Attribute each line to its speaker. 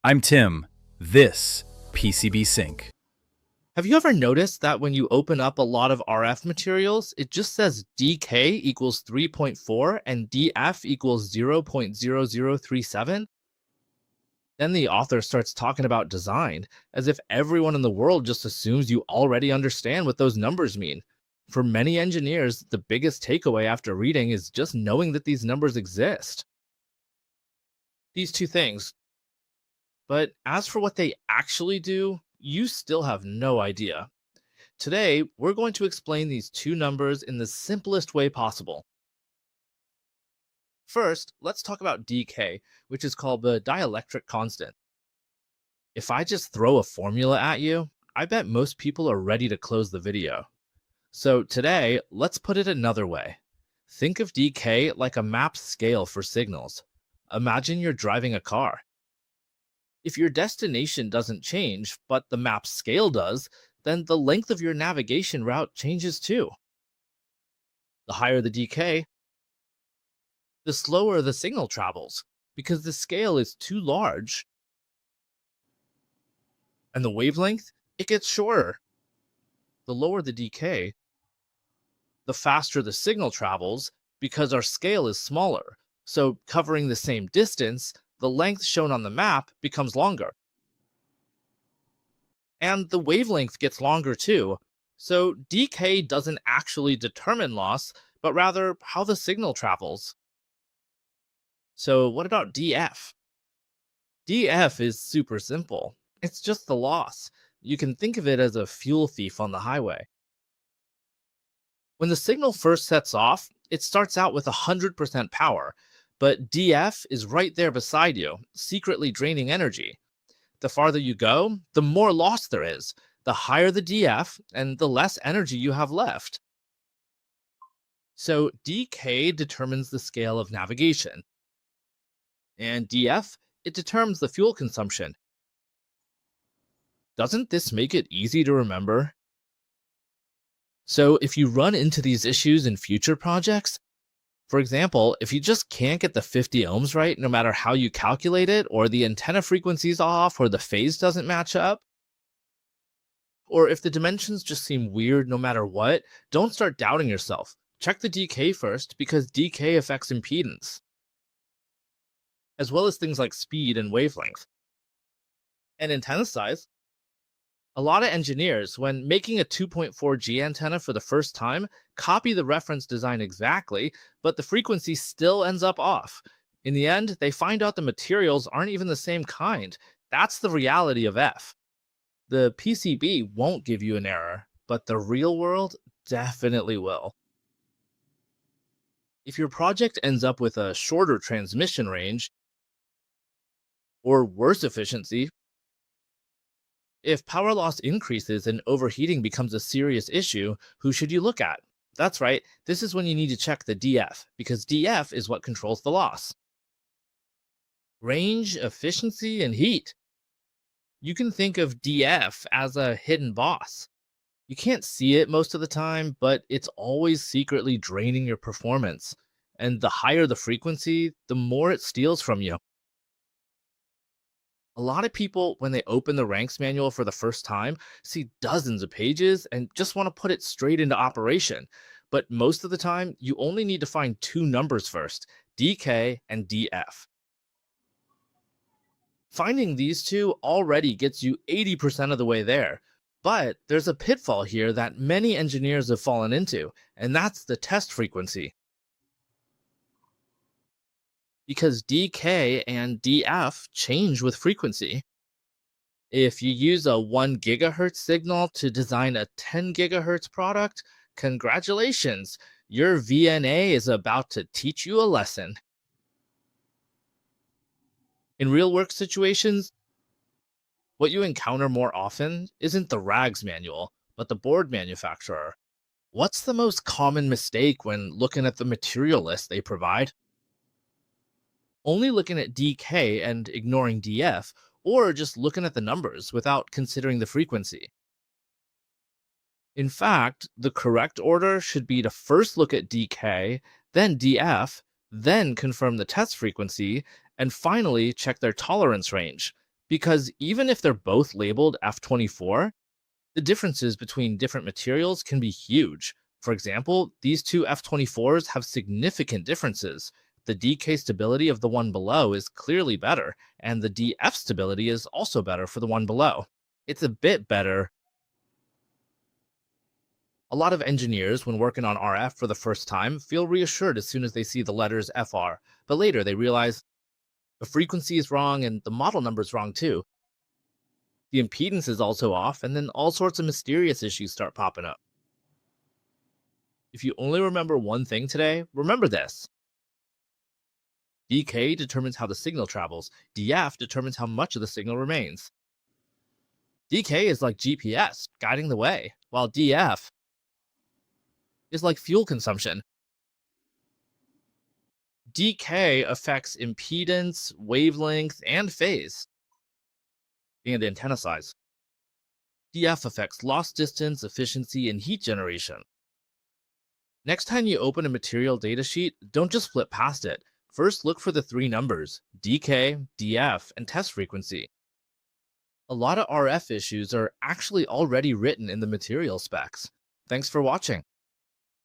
Speaker 1: I'm Tim. This PCBSync.
Speaker 2: Have you ever noticed that when you open up a lot of RF materials, it just says dk equals 3.4 and df equals 0.0037? Then the author starts talking about design, as if everyone in the world just assumes you already understand what those numbers mean. For many engineers, the biggest takeaway after reading is just knowing that these numbers exist. These two things. But as for what they actually do, you still have no idea. Today, we're going to explain these two numbers in the simplest way possible. First, let's talk about dk, which is called the dielectric constant. If I just throw a formula at you, I bet most people are ready to close the video. So today, let's put it another way. Think of dk like a mapped scale for signals. Imagine you're driving a car. If your destination doesn't change, but the map scale does, then the length of your navigation route changes too. The higher the dk, the slower the signal travels, because the scale is too large. And the wavelength, it gets shorter. The lower the dk, the faster the signal travels, because our scale is smaller. So covering the same distance, the length shown on the map becomes longer. And the wavelength gets longer too. So dk doesn't actually determine loss, but rather how the signal travels. So what about df? df is super simple. It's just the loss. You can think of it as a fuel thief on the highway. When the signal first sets off, it starts out with 100% power, but df is right there beside you, secretly draining energy. The farther you go, the more loss there is. The higher the df, and the less energy you have left. So dk determines the scale of navigation. And df, it determines the fuel consumption. Doesn't this make it easy to remember? So if you run into these issues in future projects, for example, if you just can't get the 50 ohms right no matter how you calculate it, or the antenna frequency's off, or the phase doesn't match up, or if the dimensions just seem weird no matter what, don't start doubting yourself. Check the dk first, because dk affects impedance, as well as things like speed and wavelength. And antenna size. A lot of engineers, when making a 2.4G antenna for the first time, copy the reference design exactly, but the frequency still ends up off. In the end, they find out the materials aren't even the same kind. That's the reality of F. The PCB won't give you an error, but the real world definitely will. If your project ends up with a shorter transmission range, or worse efficiency, if power loss increases and overheating becomes a serious issue, who should you look at? That's right, this is when you need to check the df, because df is what controls the loss. Range, efficiency, and heat. You can think of df as a hidden boss. You can't see it most of the time, but it's always secretly draining your performance. And the higher the frequency, the more it steals from you. A lot of people, when they open the ranks manual for the first time, see dozens of pages and just want to put it straight into operation. But most of the time, you only need to find two numbers first, dk and df. Finding these two already gets you 80% of the way there. But there's a pitfall here that many engineers have fallen into, and that's the test frequency. Because dk and df change with frequency. If you use a 1 gigahertz signal to design a 10 gigahertz product, congratulations, your VNA is about to teach you a lesson. In real work situations, what you encounter more often isn't the RAGS manual, but the board manufacturer. What's the most common mistake when looking at the material list they provide? Only looking at dk and ignoring df, or just looking at the numbers without considering the frequency. In fact, the correct order should be to first look at dk, then df, then confirm the test frequency, and finally check their tolerance range. Because even if they're both labeled F24, the differences between different materials can be huge. For example, these two F24s have significant differences. The DK stability of the one below is clearly better, and the DF stability is also better for the one below. It's a bit better. A lot of engineers, when working on RF for the first time, feel reassured as soon as they see the letters FR, but later they realize the frequency is wrong and the model number is wrong too. The impedance is also off, and then all sorts of mysterious issues start popping up. If you only remember one thing today, remember this. DK determines how the signal travels, DF determines how much of the signal remains. DK is like GPS, guiding the way, while DF is like fuel consumption. DK affects impedance, wavelength, and phase, and antenna size. DF affects loss distance, efficiency, and heat generation. Next time you open a material datasheet, don't just flip past it. First, look for the three numbers, DK, DF, and test frequency. A lot of RF issues are actually already written in the material specs. Thanks for watching.